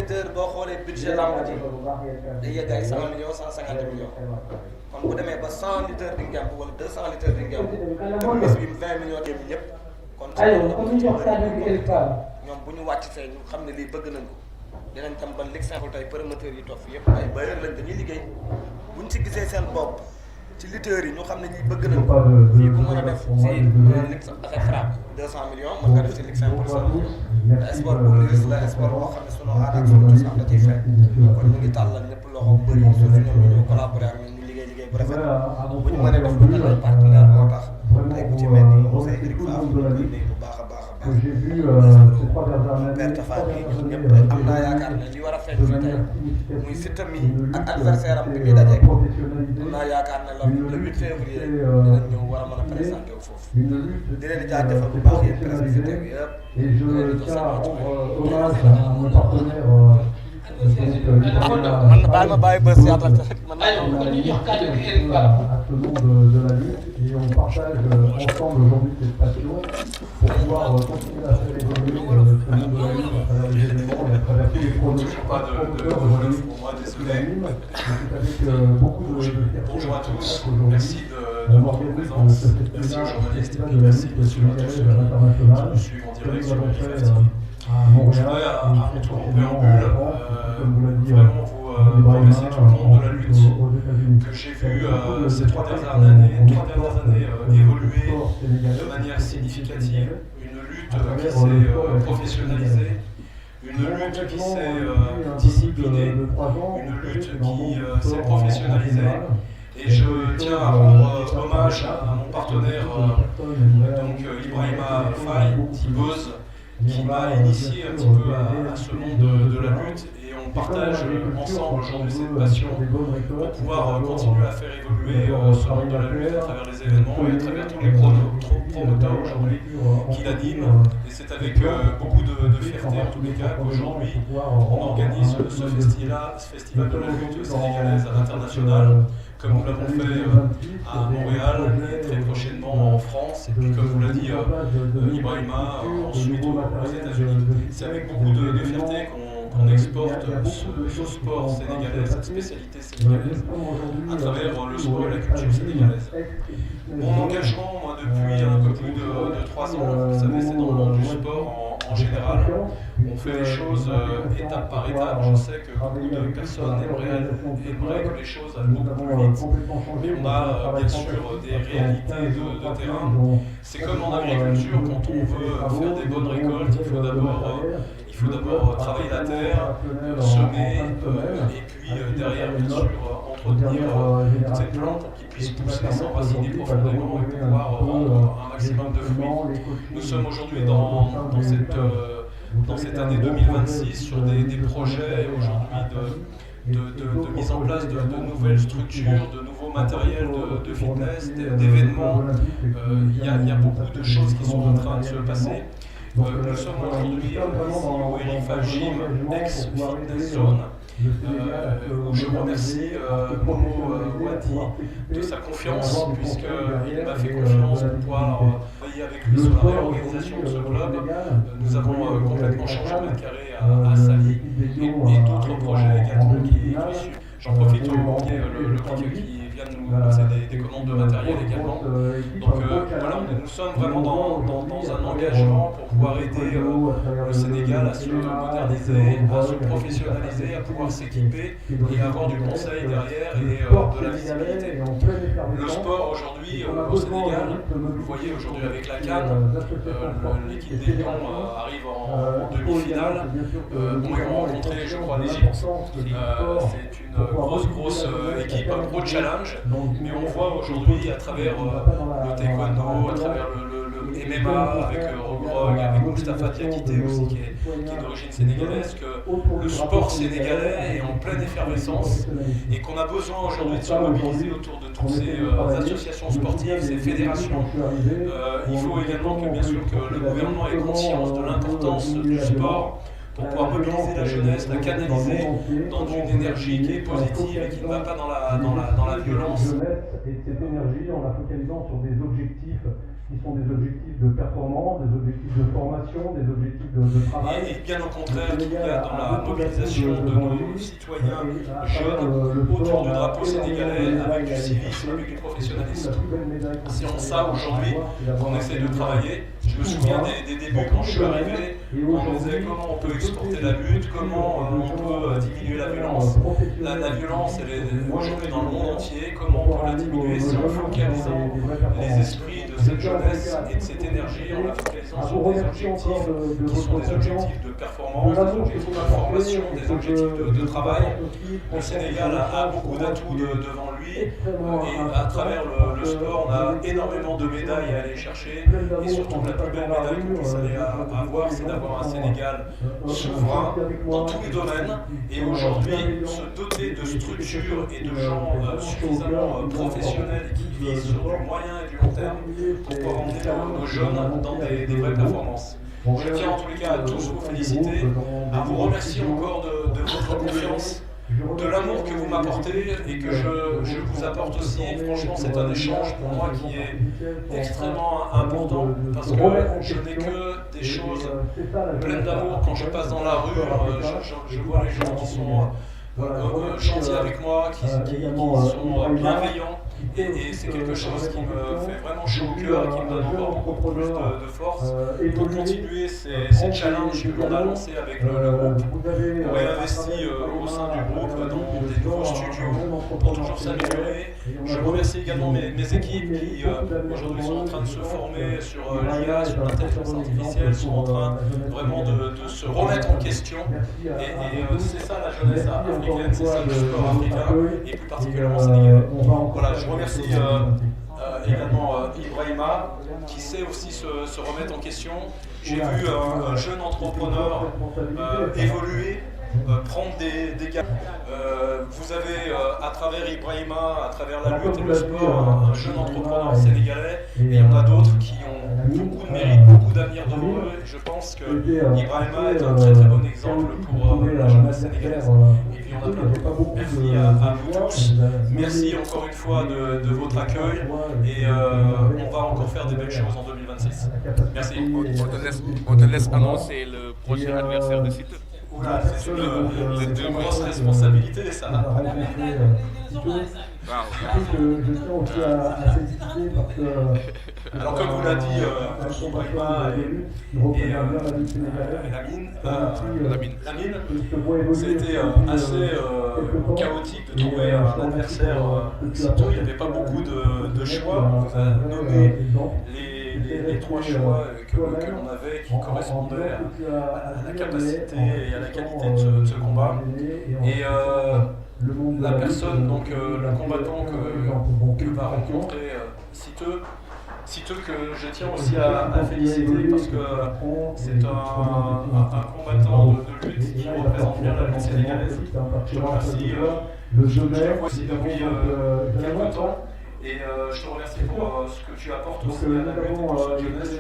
lutteur boo xoolee budget lamb ji day yegg ay 100 millions 150 millions kon bu demee ba 100 lutteurs di ngemb wala 200 lutteurs di ngemb te bis bi 20 millions dem ñëpp kon ci ñoom bu ñu wàcc fee ñu xam ne lii bëgg nañ ko dinañ tam ba ligue simple tey promoteurs yi toog fi yëpp ay bailleurs lañ dañuy liggéey buñ ci gisee seen bopp ci lutteurs yi ñu xam ne ñi bëgg nañ ko fii ku mën a def si ligue affaire frappe 200 millions mën nga def si ligue simple sa sport bu liris la sport boo xam ne sunu aada ak sunu cosaan da ciy fekk kon ñu ngi tàllal ñëpp loxo bëri suuf ñoom ñu ñëw collaborer ak ñun ñu liggéey bu rafet bu ñu mënee def lu mel ne partenaire moo tax tey ku ci mel ni Moussa Eric Fall ñu koy nuyu bu baax a baax a baax père Tafa bi ñun ñëpp am naa yaakaar ne li war a feeñ fii tey muy Siteu mi ak adversaire am bi muy dajeek am naa yaakaar ne le 8 février dinañ ñëw war a mën a présenté wu foofu di leen di jaajëfal bu baax yéen presse bi fi teew yëpp Et je tiens à rendre hommage à mon partenaire man baal ma bàyyi bës yaatal rek man à tout le monde de la lutte et on partage ensemble aujourd'hui cette passion pour pouvoir continuer à faire évoluer ce monde de la lutte à travers les événements et à travers tous les promoteurs aujourd'hui qui l'animent. Et c'est avec beaucoup de fierté qu'aujourd'hui on organise ce festival de la lutte sénégalaise à l'international. Comme nous l'avons fait à Montréal et très prochainement en France, comme vous l'a dit remercier tout le monde de la lutte que j'ai vu ces trois dernières années évoluer de manière significative. Une lutte qui s'est professionnalisée, une lutte qui s'est disciplinée, une lutte qui s'est professionnalisée. Et je tiens à rendre hommage à mon partenaire, donc Ibrahima Faye, Tiboz, qui m'a initié un petit peu à ce monde de la lutte. Et on partage ensemble aujourd'hui cette passion pour pouvoir continuer à faire évoluer ce monde de la lutte à travers les événements et à travers tous les promoteurs aujourd'hui qui l'animent. Et c'est avec beaucoup de fierté en tous les cas qu'aujourd'hui on organise ce festival de la lutte sénégalaise à l'international, comme nous l'avons fait à Montréal et très prochainement en France, et puis comme vous l'a dit Ibrahima, ensuite aux États-Unis. C'est avec beaucoup de fierté qu'on exporte ce sport sénégalais, cette spécialité sénégalaise, à travers le sport et la culture sénégalaise. Mon engagement, moi, depuis un peu plus de 3 ans, vous savez, c'est dans le monde du sport en général. On fait les choses étape par étape. Je sais que beaucoup de personnes aimeraient que les choses aillent beaucoup plus vite. Mais on a bien sûr des réalités de terrain. C'est comme en agriculture, quand on veut faire des bonnes récoltes, il faut d'abord travailler la terre, semer, et puis derrière, bien sûr, entretenir cette plante pour qu'il puisse pousser, s'enraciner profondément et pouvoir rendre un maximum de fruits. Nous sommes aujourd'hui dans cette année 2026 sur des projets aujourd'hui de mise en place de nouvelles structures, de nouveaux matériels de fitness, d'événements. Il y a beaucoup de choses qui sont en train de se passer. Nous sommes aujourd'hui ici au Elifa Gym, ex-Fitness Zone, où je remercie Momo Wadi de sa confiance, puisqu'il m'a fait confiance pour pouvoir travailler avec lui sur la réorganisation de ce club. Nous avons complètement changé le mètre carré à Sali et d'autres projets également qui suivent. J'en profite pour remercier le client qui vient de nous passer des commandes de matériel également. Donc voilà, nous sommes vraiment dans un engagement pour pouvoir aider le Sénégal à se moderniser, à se professionnaliser, à pouvoir s'équiper et avoir du conseil derrière et de la visibilité. Le sport aujourd'hui au Sénégal, vous le voyez aujourd'hui avec la CAN, l'équipe des Lions arrive en demi-finale. Ils vont rencontrer, je crois, l'Égypte. C'est une grosse équipe, un gros challenge, mais on voit aujourd'hui à travers le taekwondo, à travers le MMA, avec Rogrog, avec Mustapha Diakité aussi qui est d'origine sénégalaise, que le sport sénégalais est en pleine effervescence et qu'on a besoin aujourd'hui de se mobiliser autour de toutes ces associations sportives, ces fédérations. Il faut également que bien sûr que le gouvernement ait conscience de l'importance du sport pour pouvoir mobiliser la jeunesse, la canaliser dans une énergie qui est positive et qui ne va pas dans la violence. Et cette énergie en la focalisant sur des objectifs qui sont des objectifs de performance, des objectifs de formation, des objectifs de travail. Et bien au contraire, qu'il y a dans la mobilisation de nos citoyens jeunes autour du drapeau sénégalais, avec du civisme, avec du professionnalisme. C'est en ça aujourd'hui qu'on essaie de travailler. Je me souviens des débuts quand je suis arrivé, on me disait comment on peut exporter la lutte, comment on peut diminuer la violence. La violence, elle est aujourd'hui dans le monde entier, comment on peut la diminuer? C'est en focalisant les esprits de cette jeunesse et de cette énergie, en la focalisant sur des objectifs qui sont des objectifs de performance, des objectifs de formation, des objectifs de travail. Le Sénégal a beaucoup d'atouts devant lui et à travers le sport, on a énormément de médailles à aller chercher et surtout la plus belle médaille qu'on puisse aller avoir, c'est d'avoir un Sénégal souverain dans tous les domaines et aujourd'hui se doter de structures et de gens suffisamment professionnels qui visent sur du moyen et du long terme pour pouvoir emmener nos jeunes dans des vraies performances. Je tiens en tous les cas à tous vous féliciter, à vous remercier encore de votre confiance, de l'amour que vous m'apportez et que je vous apporte aussi. Franchement, c'est un échange pour moi qui est extrêmement important parce que je n'ai que des choses pleines d'amour. Quand je passe dans la rue, je vois les gens qui sont gentils avec moi, qui sont bienveillants. Et c'est quelque chose qui me fait vraiment chaud au cœur et qui me donne encore beaucoup plus de force pour continuer ces challenges que l'on a lancés avec le groupe. On réinvestit au sein du groupe dans des nouveaux studios pour toujours s'améliorer. Je remercie également mes équipes qui aujourd'hui sont en train de se former sur l'IA, sur l'intelligence artificielle, sont en train vraiment de se remettre en question. Et c'est ça la jeunesse africaine, c'est ça le sport africain et plus particulièrement sénégalais. Voilà, je remercie également Ibrahima qui sait aussi se remettre en question. J'ai vu un jeune entrepreneur évoluer, prendre des gaps. Vous avez à travers Ibrahima, à travers la lutte et le sport, un jeune entrepreneur sénégalais et il y en a d'autres qui ont beaucoup de mérite, beaucoup d'avenir devant eux. Et je pense que Ibrahima est un très très bon exemple pour la jeunesse sénégalaise. Et puis il y en a plein d'autres. Merci à vous tous. Merci encore une fois de votre accueil et on va encore faire des belles choses en 2026. Merci. On te laisse annoncer le prochain adversaire de Siteu. Oula, c'est une grosse responsabilité ça. Alors comme vous l'a dit Ibrahima et Lamine, c'était assez chaotique de trouver un adversaire Siteu. Il n'y avait pas beaucoup de choix. On vous a nommé les trois choix que l'on avait qui correspondaient à la capacité et à la qualité de ce combat. Et la personne, donc le combattant que va rencontrer Siteu que je tiens aussi à féliciter parce que c'est un combattant de lutte qui représente bien la lutte sénégalaise. Je remercie, je le vois aussi depuis quelques temps et je te remercie pour ce que tu apportes aussi à la lutte et pour cette jeunesse.